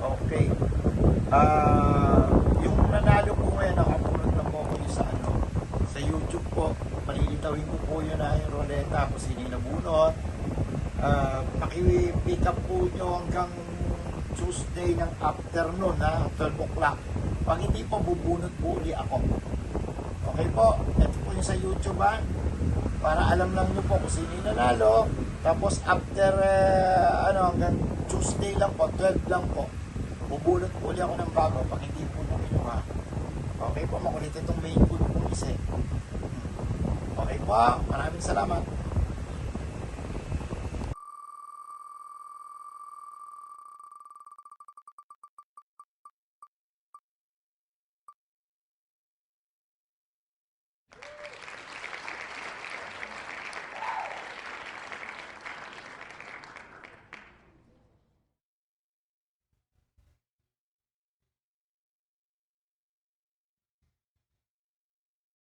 Okay. Yung nanalo po ngayon, nakapunod na po ko sa sa YouTube po. Palilitawin ko po yun na yung roleta kung sino yung nabunot. Paki-pick up po nyo hanggang Tuesday ng afternoon, 12 o'clock. Pag hindi po, bubunot po uli ako. Okay po, ito po yung sa YouTube para alam lang nyo po kung sino yung nanalo. Tapos after hanggang Tuesday lang po, 12 lang po, bubunot po uli ako ng bago pag hindi po kinuha. Okay po, makulit itong main good po isa. Okay po, maraming salamat.